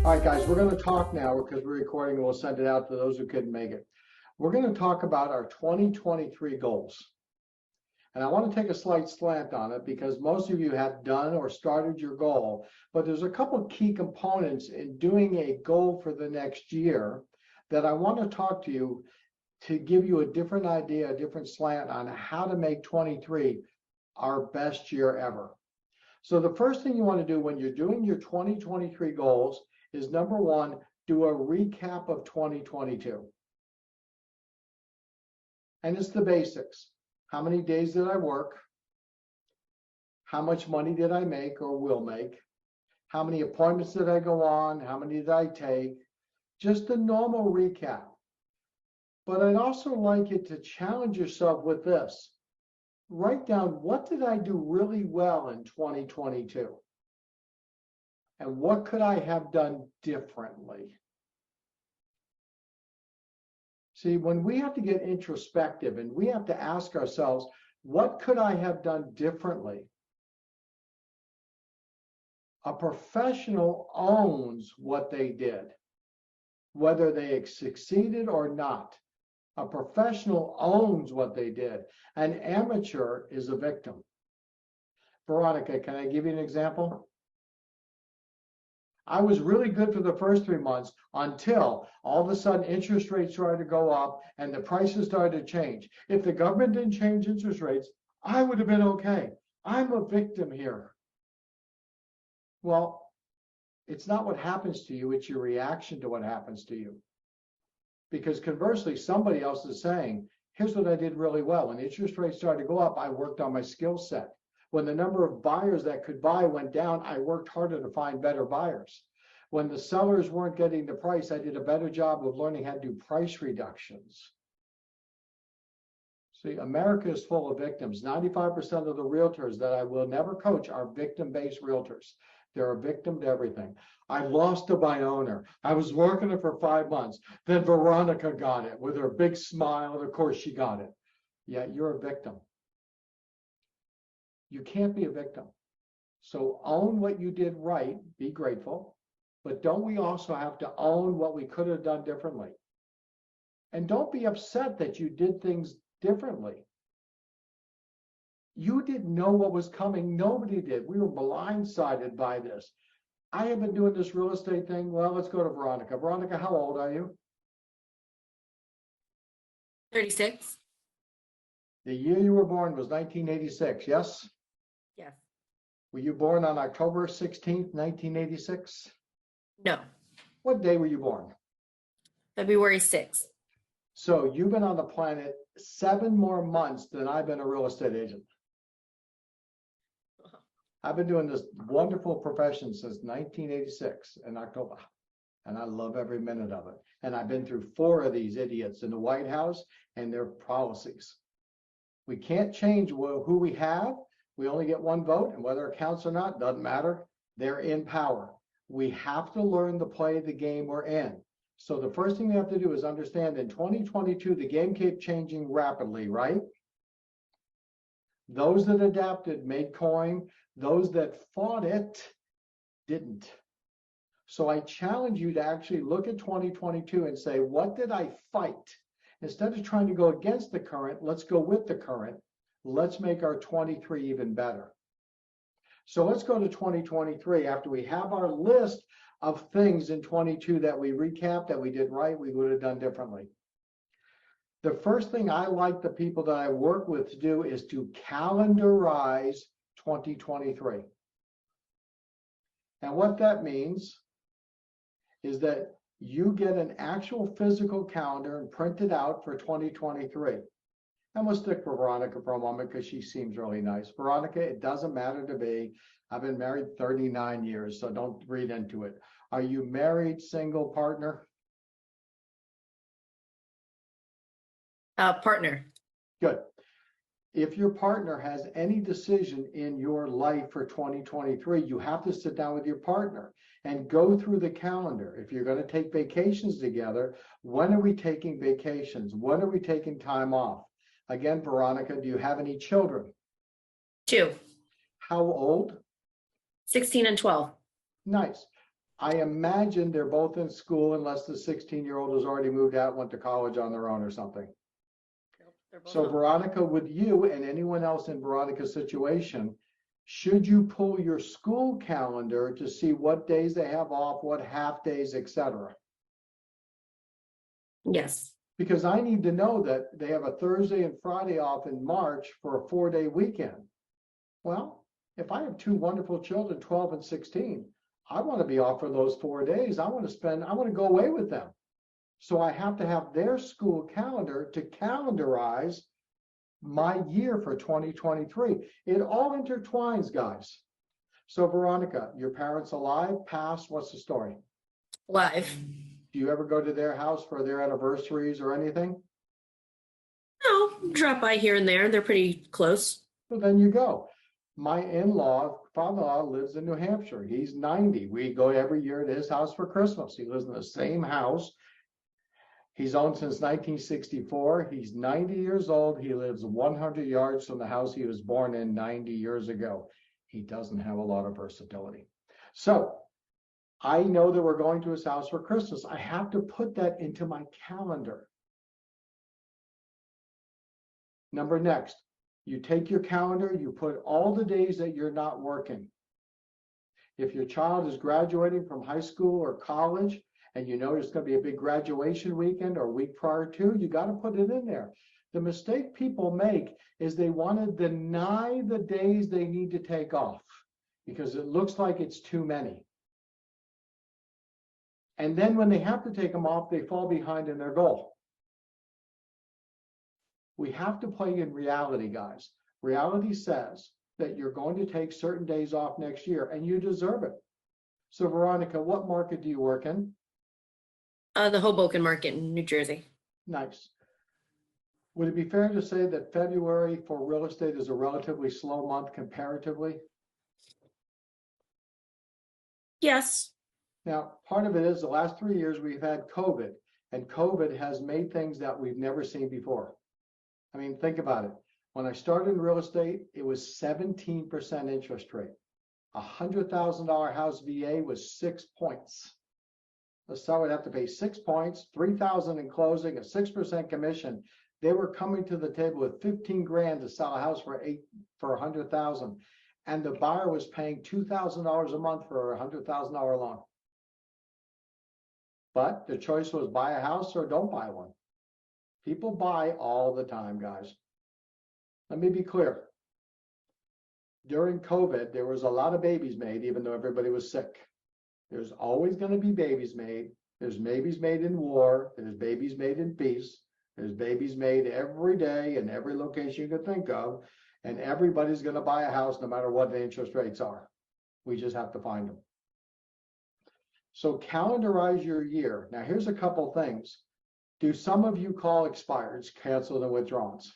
All right, guys, we're going to talk now because we're recording and we'll send it out to those who couldn't make it. We're going to talk about our 2023 goals. And I want to take a slight slant on it because most of you have done or started your goal, but there's a couple of key components in doing a goal for the next year that I want to talk to you to give you a different idea, a different slant on how to make 23 our best year ever. So the first thing you want to do when you're doing your 2023 goals is number one, do a recap of 2022. And it's the basics. How many days did I work? How much money did I make or will make? How many appointments did I go on? How many did I take? Just a normal recap. But I'd also like you to challenge yourself with this. Write down, what did I do really well in 2022? And what could I have done differently? See, when we have to get introspective and we have to ask ourselves, what could I have done differently? A professional owns what they did, whether they succeeded or not. A professional owns what they did. An amateur is a victim. Veronica, can I give you an example? I was really good for the first 3 months until all of a sudden interest rates started to go up and the prices started to change. If the government didn't change interest rates, I would have been okay. I'm a victim here. Well, it's not what happens to you, it's your reaction to what happens to you. Because conversely, somebody else is saying, here's what I did really well. When interest rates started to go up, I worked on my skill set. When the number of buyers that could buy went down, I worked harder to find better buyers. When the sellers weren't getting the price, I did a better job of learning how to do price reductions. See, America is full of victims. 95% of the realtors that I will never coach are victim-based realtors. They're a victim to everything. I lost to my owner. I was working it for 5 months. Then Veronica got it with her big smile, and of course she got it. Yeah, you're a victim. You can't be a victim. So own what you did right, be grateful, but don't we also have to own what we could have done differently? And don't be upset that you did things differently. You didn't know what was coming. Nobody did. We were blindsided by this. I have been doing this real estate thing. Well, let's go to Veronica. Veronica, how old are you? 36. The year you were born was 1986, yes? Yes. Were you born on October 16th, 1986? No. What day were you born? February 6th. So you've been on the planet 7 more months than I've been a real estate agent. I've been doing this wonderful profession since 1986 in October, and I love every minute of it. And I've been through 4 of these idiots in the White House and their policies. We can't change who we have. We only get 1 vote, and whether it counts or not, doesn't matter. They're in power. We have to learn to play the game we're in. So the first thing we have to do is understand in 2022, the game kept changing rapidly, right? Those that adapted made coin. Those that fought it didn't. So I challenge you to actually look at 2022 and say, what did I fight? Instead of trying to go against the current, let's go with the current. Let's make our 23 even better. So let's go to 2023 after we have our list of things in 22 that we recapped, that we did right, we would have done differently. The first thing I like the people that I work with to do is to calendarize 2023. And what that means is that you get an actual physical calendar and print it out for 2023. And we'll stick with Veronica for a moment because she seems really nice. Veronica, it doesn't matter to me. I've been married 39 years, so don't read into it. Are you married, single, partner? Partner. Good. If your partner has any decision in your life for 2023, you have to sit down with your partner and go through the calendar. If you're going to take vacations together, when are we taking vacations? When are we taking time off? Again, Veronica, do you have any children? 2. How old? 16 and 12. Nice. I imagine they're both in school unless the 16-year-old has already moved out, went to college on their own or something. Nope, they're both So home. Veronica, with you and anyone else in Veronica's situation, should you pull your school calendar to see what days they have off, what half days, etc.? Yes, Because I need to know that they have a Thursday and Friday off in March for a 4-day weekend. Well, if I have two wonderful children, 12 and 16, I want to be off for those 4 days. I want to go away with them. So I have to have their school calendar to calendarize my year for 2023. It all intertwines, guys. So Veronica, your parents alive, past, what's the story? live. Do you ever go to their house for their anniversaries or anything? No, drop by here and there. They're pretty close. Well, then you go. My in-law, father-in-law lives in New Hampshire. He's 90. We go every year to his house for Christmas. He lives in the same house. He's owned since 1964. He's 90 years old. He lives 100 yards from the house he was born in 90 years ago. He doesn't have a lot of versatility. So I know that we're going to his house for Christmas. I have to put that into my calendar. Next, you take your calendar, you put all the days that you're not working. If your child is graduating from high school or college, and you know there's going to be a big graduation weekend or week prior to, you got to put it in there. The mistake people make is they want to deny the days they need to take off because it looks like it's too many. And then when they have to take them off, they fall behind in their goal. We have to play in reality, guys. Reality says that you're going to take certain days off next year and you deserve it. So Veronica, what market do you work in? The Hoboken market in New Jersey. Nice. Would it be fair to say that February for real estate is a relatively slow month comparatively? Yes. Now, part of it is the last 3 years we've had COVID, and COVID has made things that we've never seen before. I mean, think about it. When I started in real estate, it was 17% interest rate. $100,000 house VA was 6 points. So I would have to pay 6 points, 3,000 in closing, a 6% commission. They were coming to the table with 15 grand to sell a house for 100,000, and the buyer was paying $2,000 a month for a $100,000 loan. But the choice was buy a house or don't buy one. People buy all the time, guys. Let me be clear. During COVID, there was a lot of babies made, even though everybody was sick. There's always going to be babies made. There's babies made in war. There's babies made in peace. There's babies made every day in every location you could think of. And everybody's going to buy a house no matter what the interest rates are. We just have to find them. So calendarize your year. Now, here's a couple things. Do some of you call expireds, canceled, and withdrawals?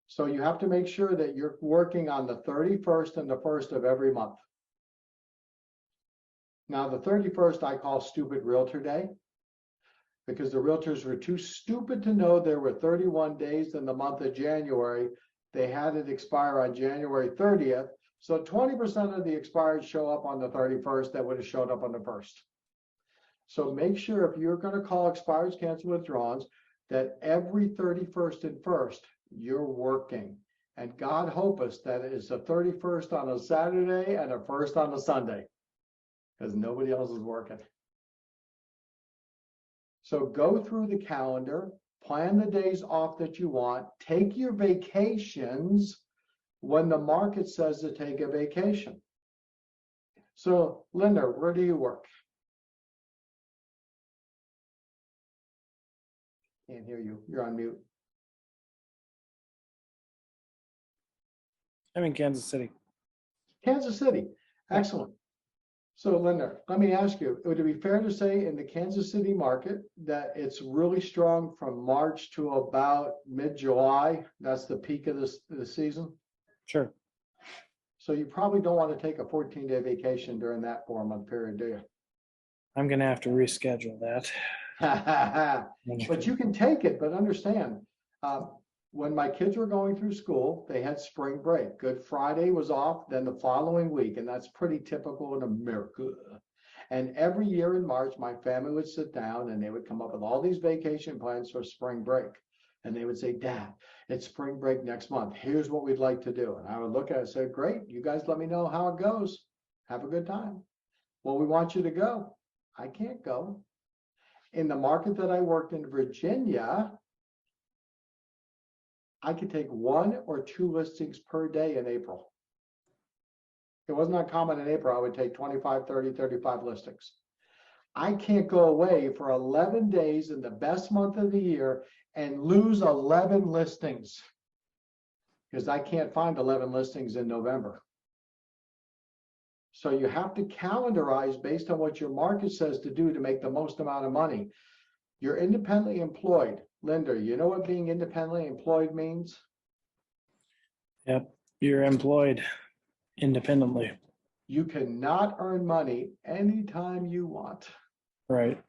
So you have to make sure that you're working on the 31st and the 1st of every month. Now, the 31st I call Stupid Realtor Day because the realtors were too stupid to know there were 31 days in the month of January. They had it expire on January 30th. So 20% of the expired show up on the 31st that would have showed up on the 1st. So make sure if you're going to call expireds, cancel, withdrawals, that every 31st and 1st, you're working. And God hope us that it's a 31st on a Saturday and a 1st on a Sunday, because nobody else is working. So go through the calendar, plan the days off that you want, take your vacations when the market says to take a vacation. So Linda, where do you work? Can't hear you. You're on mute. I'm in Kansas City. Kansas City. Excellent. So Linda, let me ask you, would it be fair to say in the Kansas City market that it's really strong from March to about mid-July? That's the peak of the season? Sure. So you probably don't want to take a 14-day vacation during that 4-month period, do you? I'm going to have to reschedule that. But you can take it, but understand, when my kids were going through school, they had spring break. Good Friday was off, then the following week, and that's pretty typical in America. And every year in March, my family would sit down and they would come up with all these vacation plans for spring break. And they would say, Dad, it's spring break next month. Here's what we'd like to do. And I would look at it and say, great, you guys let me know how it goes. Have a good time. Well, we want you to go. I can't go. In the market that I worked in Virginia, I could take 1 or 2 listings per day in April. It was not common in April. I would take 25, 30, 35 listings. I can't go away for 11 days in the best month of the year and lose 11 listings because I can't find 11 listings in November. So you have to calendarize based on what your market says to do to make the most amount of money. You're independently employed. Linda, you know what being independently employed means? Yep. You're employed independently. You cannot earn money anytime you want. Right.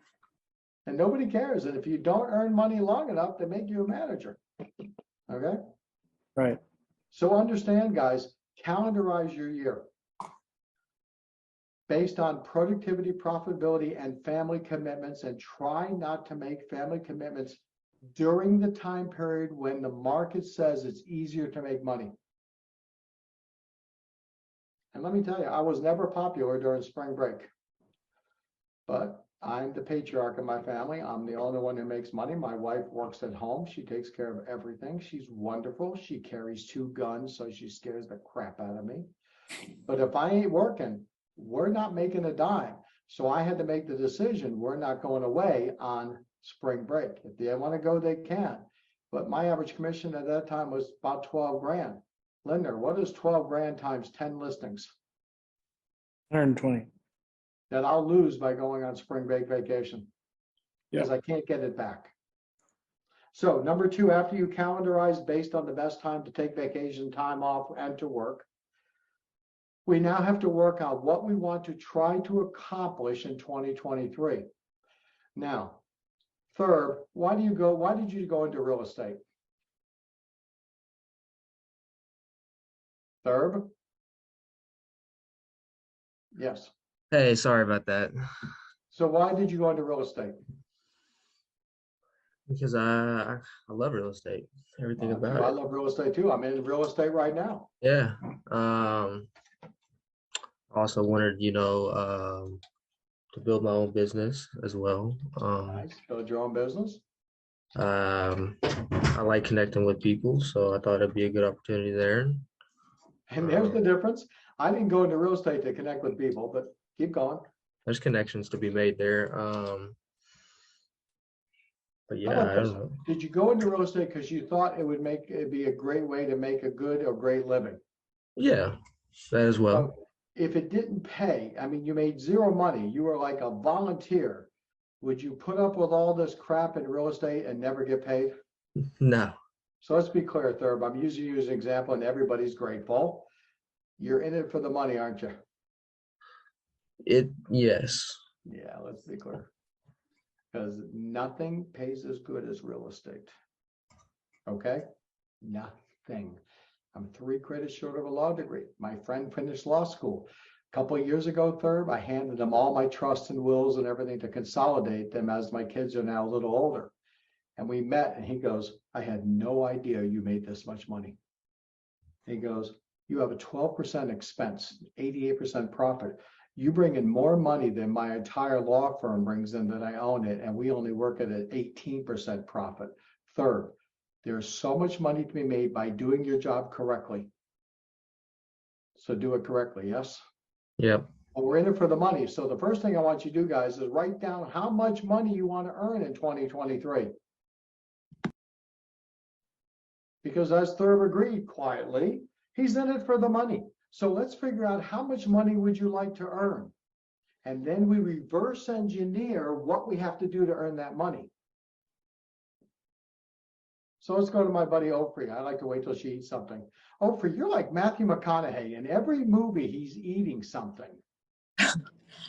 And nobody cares. And if you don't earn money long enough, they make you a manager. Okay? Right. So understand, guys, calendarize your year based on productivity, profitability, and family commitments, and try not to make family commitments during the time period when the market says it's easier to make money. And let me tell you, I was never popular during spring break, but I'm the patriarch of my family. I'm the only one who makes money. My wife works at home. She takes care of everything. She's wonderful. She carries 2 guns, so she scares the crap out of me. But if I ain't working, we're not making a dime. So I had to make the decision, we're not going away on spring break. If they want to go, they can. But my average commission at that time was about 12 grand. Linda, what is 12 grand times 10 listings 120. that I'll lose by going on spring break vacation? Because I can't get it back. So number 2, after you calendarize based on the best time to take vacation time off and to work, we now have to work out what we want to try to accomplish in 2023. Now, third, why did you go into real estate? Third? Yes. Hey, sorry about that. So why did you go into real estate? Because I love real estate. Everything about I it. love real estate too. I'm in real estate right now. Yeah. Also wanted, to build my own business as well. Nice. Build your own business. I like connecting with people, so I thought it'd be a good opportunity there. And there's the difference. I didn't go into real estate to connect with people, but keep going. There's connections to be made there. But yeah, I don't know. Did you go into real estate because you thought it'd be a great way to make a good or great living? Yeah, that as well. If it didn't pay, I mean, you made 0 money, you were like a volunteer. Would you put up with all this crap in real estate and never get paid? No. So let's be clear, Thurb. I'm using you as an example and everybody's grateful. You're in it for the money, aren't you? Yes. Yeah, let's be clear. Because nothing pays as good as real estate. Okay? Nothing. I'm 3 credits short of a law degree. My friend finished law school. A couple of years ago, Thurb, I handed him all my trusts and wills and everything to consolidate them as my kids are now a little older. And we met and he goes, I had no idea you made this much money. He goes, you have a 12% expense, 88% profit. You bring in more money than my entire law firm brings in that I own it, and we only work at an 18% profit. Third, there's so much money to be made by doing your job correctly. So do it correctly, yes? Yep. Well, we're in it for the money. So the first thing I want you to do, guys, is write down how much money you want to earn in 2023. Because as Thurb agreed quietly, he's in it for the money. So let's figure out how much money would you like to earn? And then we reverse engineer what we have to do to earn that money. So let's go to my buddy Oprah. I like to wait till she eats something. Oprah, you're like Matthew McConaughey. In every movie, he's eating something.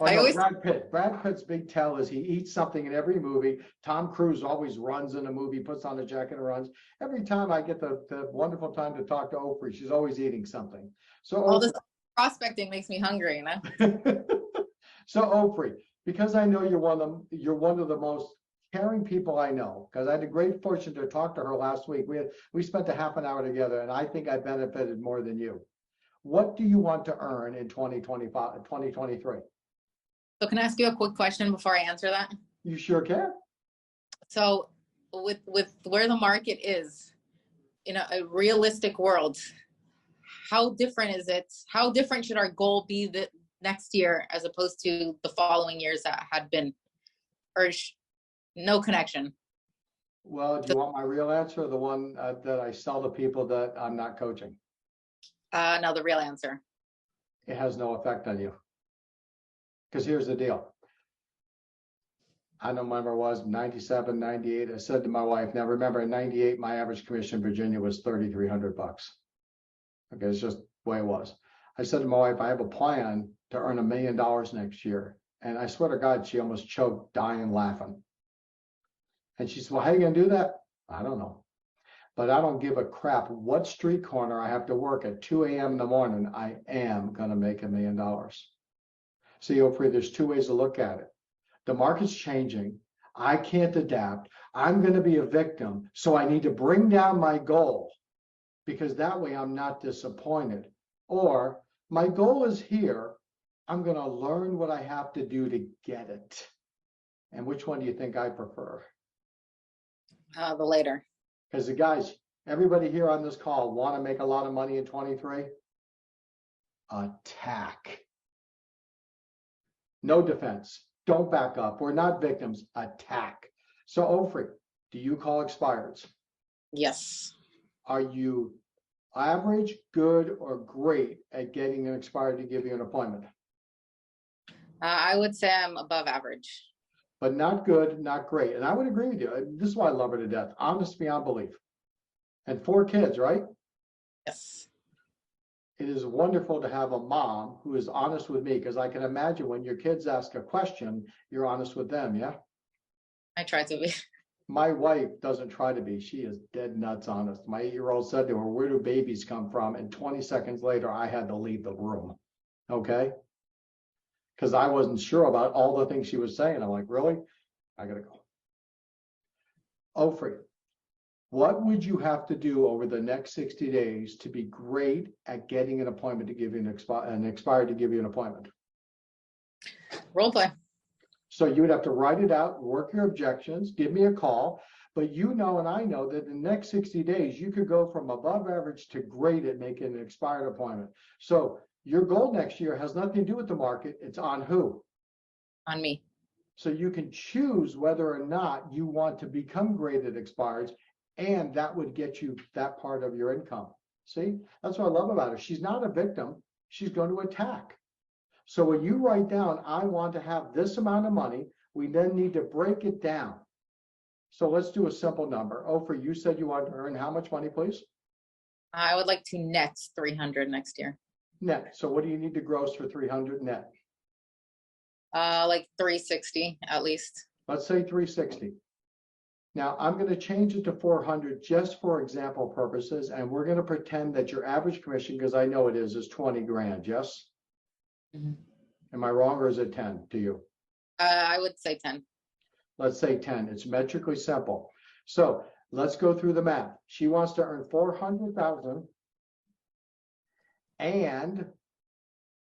Oh, I no, always- Brad Pitt. Brad Pitt's big tell is he eats something in every movie. Tom Cruise always runs in a movie, puts on a jacket and runs. Every time I get the wonderful time to talk to Oprah, she's always eating something. So All this prospecting makes me hungry, you know? So Oprah, because I know you're one of the most caring people I know, because I had the great fortune to talk to her last week. We spent a half an hour together, and I think I benefited more than you. What do you want to earn in 2025, 2023? So can I ask you a quick question before I answer that? You sure can. So with where the market is in a realistic world, how different is it? How different should our goal be the next year as opposed to the following years that had been, or no connection? Well, do you want my real answer or the one that I sell to people that I'm not coaching? No, the real answer. It has no effect on you. Because here's the deal. I don't remember it was 97, 98. I said to my wife, now remember in 98, my average commission in Virginia was $3,300. Okay, it's just the way it was. I said to my wife, I have a plan to earn $1 million next year. And I swear to God, she almost choked, dying laughing. And she said, well, how are you going to do that? I don't know. But I don't give a crap what street corner I have to work at 2 a.m. in the morning. I am going to make $1 million. See, Oprah, there's two ways to look at it. The market's changing. I can't adapt. I'm going to be a victim. So I need to bring down my goal because that way I'm not disappointed. Or my goal is here. I'm going to learn what I have to do to get it. And which one do you think I prefer? The later. Because the guys, everybody here on this call want to make a lot of money in 23. Attack. No defense. Don't back up. We're not victims. Attack. So, Oprah, do you call expireds? Yes. Are you average, good, or great at getting an expired to give you an appointment? I would say I'm above average. But not good, not great. And I would agree with you. This is why I love her to death. Honest beyond belief. And 4 kids, right? Yes. It is wonderful to have a mom who is honest with me because I can imagine when your kids ask a question, you're honest with them, yeah? I try to be. My wife doesn't try to be. She is dead nuts honest. My 8-year-old said to her, where do babies come from? And 20 seconds later, I had to leave the room, okay? Because I wasn't sure about all the things she was saying. I'm like, really? I gotta go. Oprah, what would you have to do over the next 60 days to be great at getting an appointment to give you an expired to give you an appointment? Role play. So you would have to write it out, work your objections, give me a call. But you know, and I know that in the next 60 days, you could go from above average to great at making an expired appointment. So your goal next year has nothing to do with the market. It's on who? On me. So you can choose whether or not you want to become great at expireds, and that would get you that part of your income. See, that's what I love about her. She's not a victim. She's going to attack. So when you write down, I want to have this amount of money, we then need to break it down. So let's do a simple number. Oprah, you said you want to earn how much money, please? I would like to net 300 next year. Net. So what do you need to gross for 300 net? Like 360 at least. Let's say 360. Now I'm going to change it to 400 just for example purposes, and we're going to pretend that your average commission, because I know it is 20 grand. Yes. Mhm. Am I wrong, or is it 10 to you? I would say 10. Let's say 10. It's metrically simple. So let's go through the math. She wants to earn 400,000 and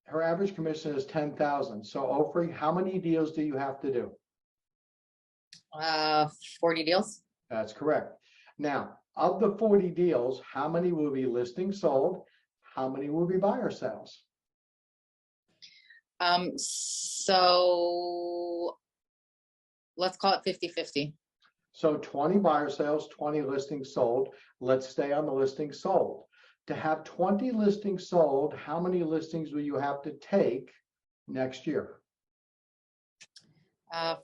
her average commission is 10,000. So Oprah, how many deals do you have to do? 40 deals. That's correct. Now, of the 40 deals, how many will be listing sold? How many will be buyer sales? So let's call it 50-50. So 20 buyer sales, 20 listings sold. Let's stay on the listings sold. To have 20 listings sold, how many listings will you have to take next year?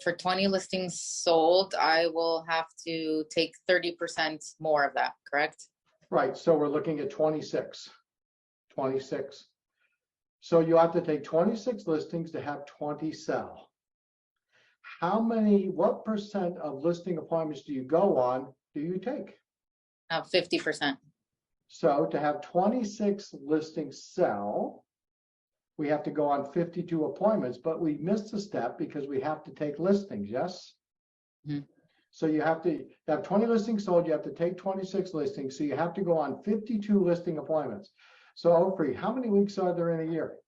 For 20 listings sold, I will have to take 30% more of that, correct? Right, so we're looking at 26. 26. So you have to take 26 listings to have 20 sell. What percent of listing appointments do you go on, do you take? 50%. So to have 26 listings sell, we have to go on 52 appointments, but we missed a step because we have to take listings, yes? Mhm. So you have to have 20 listings sold, you have to take 26 listings, so you have to go on 52 listing appointments. So Oprah, how many weeks are there in a year?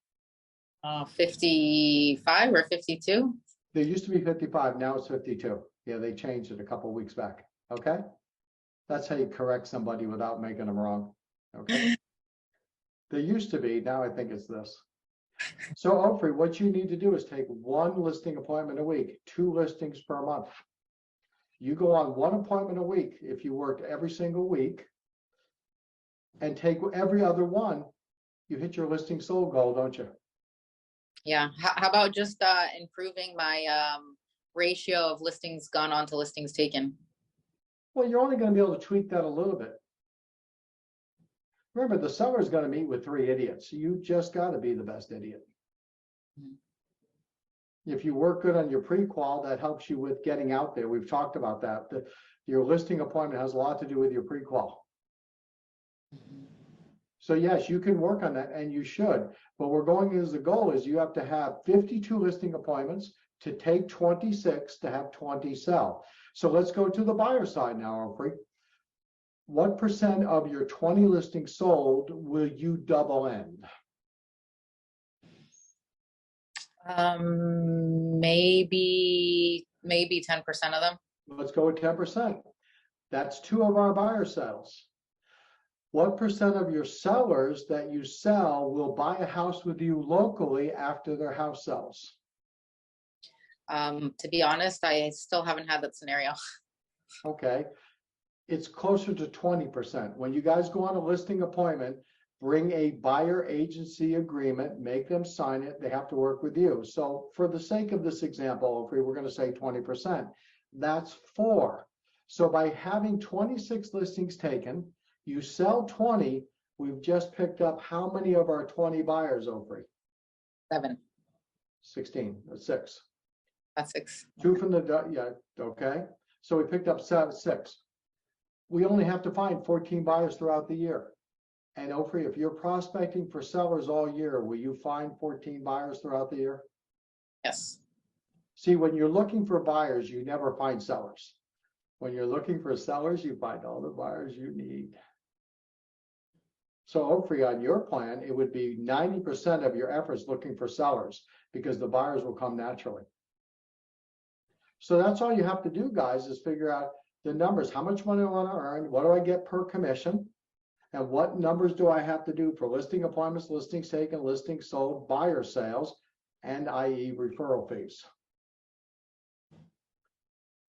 55 or 52. There used to be 55, now it's 52. Yeah, they changed it a couple weeks back, okay? That's how you correct somebody without making them wrong, okay? There used to be, now I think it's this. So Oprah, what you need to do is take one listing appointment a week, 2 listings per month. You go on 1 appointment a week if you worked every single week and take every other one, you hit your listing sold goal, don't you? Yeah. How about just improving my ratio of listings gone on to listings taken? Well, you're only going to be able to tweak that a little bit. Remember, the seller is going to meet with 3 idiots. You just got to be the best idiot. If you work good on your pre-qual, that helps you with getting out there. We've talked about that. Your listing appointment has a lot to do with your pre-qual. So yes, you can work on that and you should, but we're going as the goal is you have to have 52 listing appointments to take 26 to have 20 sell. So let's go to the buyer side now, Oprah. What percent of your 20 listings sold will you double end? Maybe 10% of them. Let's go with 10%. That's 2 of our buyer sales. What percent of your sellers that you sell will buy a house with you locally after their house sells? To be honest, I still haven't had that scenario. Okay. It's closer to 20%. When you guys go on a listing appointment, bring a buyer agency agreement, make them sign it. They have to work with you. So for the sake of this example, if we're going to say 20%, that's 4. So by having 26 listings taken, you sell 20, we've just picked up how many of our 20 buyers, Oprah? 7. 16, that's 6. That's 6. 2 from the, yeah, okay. So we picked up 6. We only have to find 14 buyers throughout the year. And Oprah, if you're prospecting for sellers all year, will you find 14 buyers throughout the year? Yes. See, when you're looking for buyers, you never find sellers. When you're looking for sellers, you find all the buyers you need. So Oprah, on your plan, it would be 90% of your efforts looking for sellers because the buyers will come naturally. So that's all you have to do, guys, is figure out the numbers. How much money I want to earn? What do I get per commission? And what numbers do I have to do for listing appointments, listings taken, listings sold, buyer sales, and i.e. referral fees?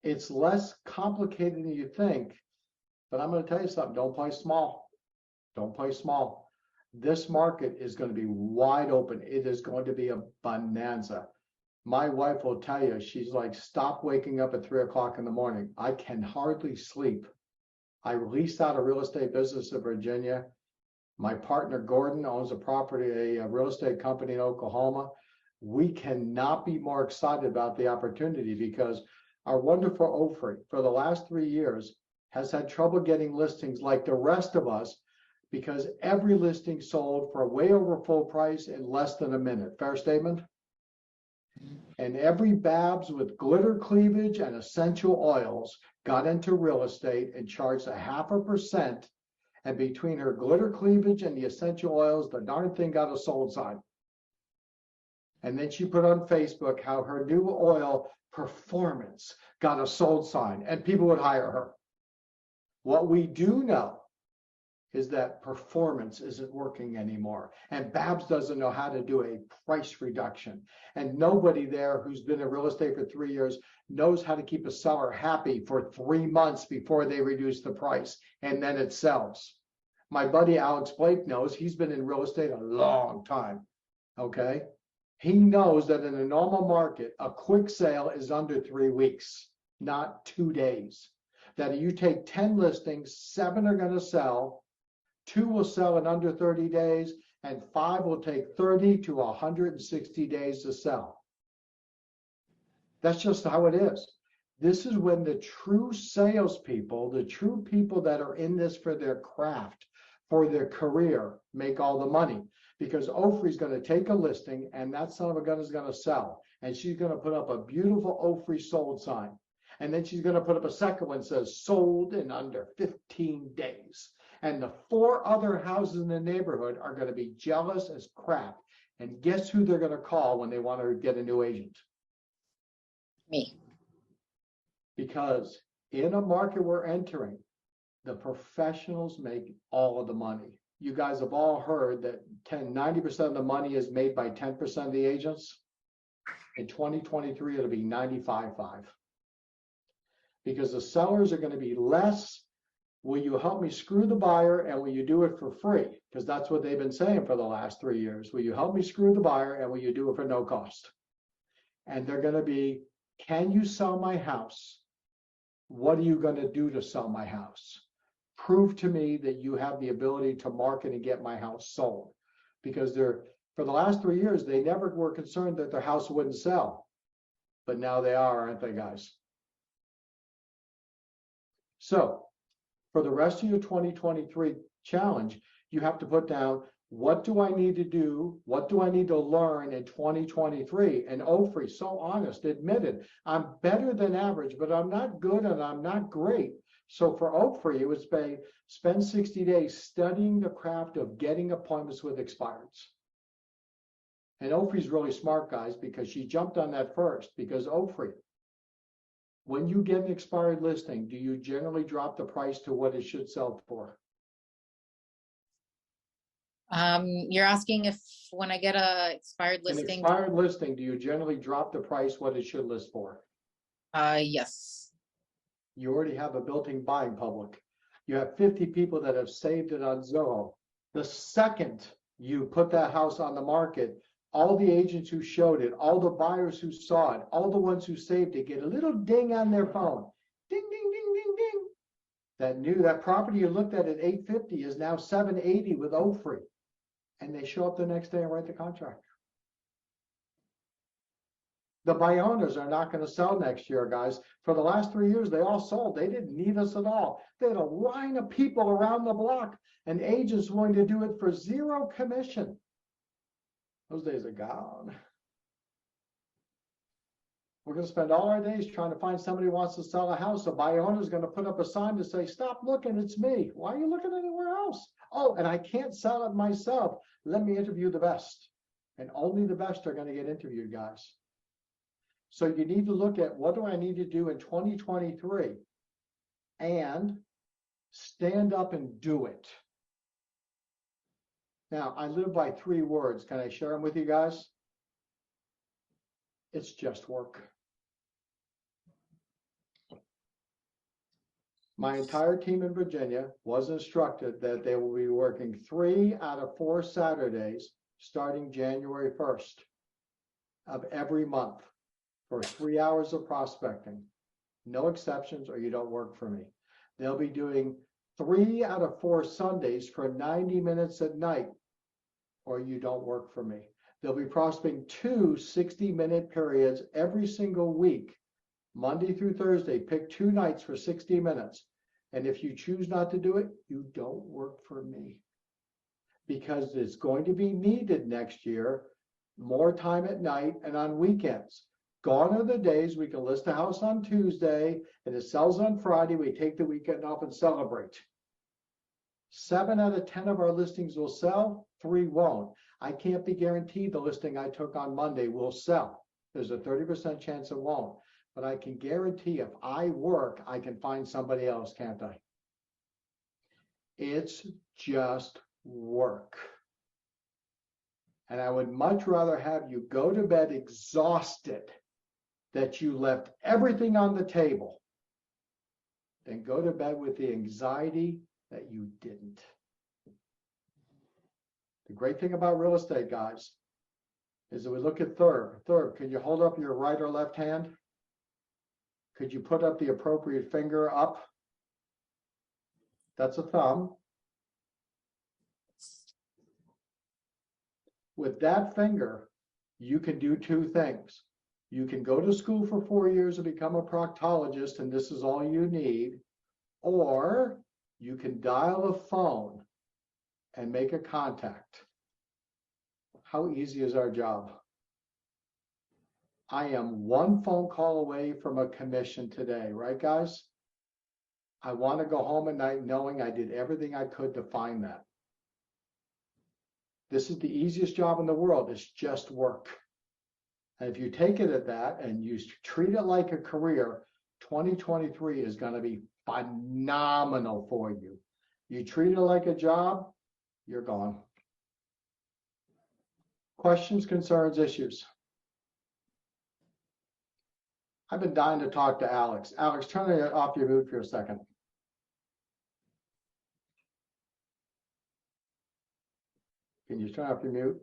It's less complicated than you think, but I'm going to tell you something. Don't play small. Don't play small. This market is going to be wide open. It is going to be a bonanza. My wife will tell you, she's like, stop waking up at 3 o'clock in the morning. I can hardly sleep. I leased out a real estate business in Virginia. My partner, Gordon, owns a property, a real estate company in Oklahoma. We cannot be more excited about the opportunity because our wonderful Oprah, for the last 3 years, has had trouble getting listings like the rest of us because every listing sold for way over full price in less than a minute. Fair statement? And every Babs with glitter cleavage and essential oils got into real estate and charged 0.5%. And between her glitter cleavage and the essential oils, the darn thing got a sold sign. And then she put on Facebook how her new oil Performance got a sold sign and people would hire her. What we do know is that Performance isn't working anymore. And Babs doesn't know how to do a price reduction. And nobody there who's been in real estate for 3 years knows how to keep a seller happy for 3 months before they reduce the price and then it sells. My buddy Alex Blake knows. He's been in real estate a long time, okay? He knows that in a normal market, a quick sale is under 3 weeks, not 2 days. That you take 10 listings, 7 are going to sell, 2 will sell in under 30 days, and 5 will take 30 to 160 days to sell. That's just how it is. This is when the true salespeople, the true people that are in this for their craft, for their career, make all the money. Because Ofri's going to take a listing and that son of a gun is going to sell. And she's going to put up a beautiful Ofri sold sign. And then she's going to put up a second one that says sold in under 15 days. And the 4 other houses in the neighborhood are going to be jealous as crap. And guess who they're going to call when they want to get a new agent? Me. Because in a market we're entering, the professionals make all of the money. You guys have all heard that 90% of the money is made by 10% of the agents. In 2023, it'll be 95.5. Because the sellers are going to be less, will you help me screw the buyer and will you do it for free? Because that's what they've been saying for the last 3 years. Will you help me screw the buyer and will you do it for no cost? And they're going to be, can you sell my house? What are you going to do to sell my house? Prove to me that you have the ability to market and get my house sold. Because for the last 3 years, they never were concerned that their house wouldn't sell. But now they are, aren't they, guys? So for the rest of your 2023 challenge, you have to put down, what do I need to do? What do I need to learn in 2023? And Ofri, so honest, admitted, I'm better than average, but I'm not good and I'm not great. So for Ofri, it would spend 60 days studying the craft of getting appointments with expireds. And Ofri's really smart, guys, because she jumped on that first. Because Ofri, when you get an expired listing, do you generally drop the price to what it should sell for? You're asking if when I get a expired An listing. expired listing, do you generally drop the price what it should list for? Yes. You already have a built-in buying public. You have 50 people that have saved it on Zillow. The second you put that house on the market, all the agents who showed it, all the buyers who saw it, all the ones who saved it, get a little ding on their phone. Ding, ding, ding, ding, ding. That property you looked at 850 is now 780 with Ofri. And they show up the next day and write the contract. The buy owners are not going to sell next year, guys. For the last 3 years, they all sold. They didn't need us at all. They had a line of people around the block and agents willing to do it for 0 commission. Those days are gone. We're going to spend all our days trying to find somebody who wants to sell a house. A buy owner is going to put up a sign to say, stop looking, it's me. Why are you looking anywhere else? Oh, and I can't sell it myself. Let me interview the best. And only the best are going to get interviewed, guys. So you need to look at, what do I need to do in 2023? And stand up and do it. Now, I live by 3 words. Can I share them with you guys? It's just work. My entire team in Virginia was instructed that they will be working 3 out of 4 Saturdays starting January 1st of every month for 3 hours of prospecting. No exceptions, or you don't work for me. They'll be doing 3 out of 4 Sundays for 90 minutes at night, or you don't work for me. They'll be prospecting 2 60-minute periods every single week, Monday through Thursday. Pick 2 nights for 60 minutes. And if you choose not to do it, you don't work for me. Because it's going to be needed next year, more time at night and on weekends. Gone are the days we can list a house on Tuesday and it sells on Friday. We take the weekend off and celebrate. 7 out of 10 of our listings will sell, 3 won't. I can't be guaranteed the listing I took on Monday will sell. There's a 30% chance it won't. But I can guarantee if I work, I can find somebody else, can't I? It's just work. And I would much rather have you go to bed exhausted that you left everything on the table than go to bed with the anxiety that you didn't. The great thing about real estate, guys, is that we look at Thurb. Thurb, can you hold up your right or left hand? Could you put up the appropriate finger up? That's a thumb. With that finger, you can do two things. You can go to school for 4 years and become a proctologist, and this is all you need, or you can dial a phone and make a contact. How easy is our job? I am one phone call away from a commission today, right, guys? I want to go home at night knowing I did everything I could to find that. This is the easiest job in the world. It's just work. And if you take it at that and you treat it like a career, 2023 is going to be phenomenal for you. You treat it like a job, you're gone. Questions, concerns, issues? I've been dying to talk to Alex. Alex, turn it off your mute for a second. Can you turn off your mute?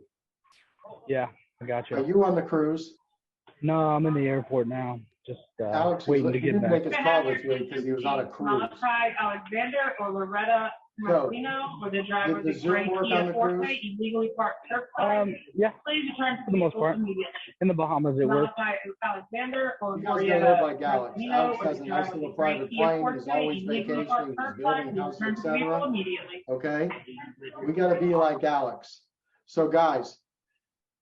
Yeah, I got Are you. you on the cruise? No, I'm in the airport now. Just Alex, waiting to he get didn't back. make his call this week because he was on a cruise. Malachi Alexander or Loretta So, Martino or the driver did the of the Zoom gray work on Kia the Forte cruise? illegally parked curbside. Yeah, Please return to for the most vehicle part. immediately. In the Bahamas it works. Malachi Alexander or You guys gotta Loretta live like Alex. Martino Alex or has the a nice driver of little the gray private Kia plane. He's Forte always illegally vacationing. parked He's building curbside. Please houses, return to the vehicle etc. immediately. Okay? We gotta be like Alex. So guys,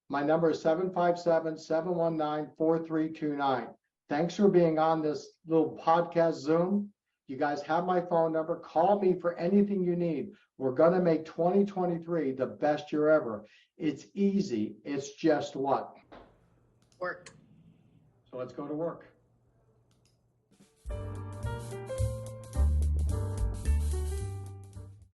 my number is 757-719-4329. Thanks for being on this little podcast Zoom. You guys have my phone number. Call me for anything you need. We're gonna make 2023 the best year ever. It's easy. It's just what? Work. So let's go to work.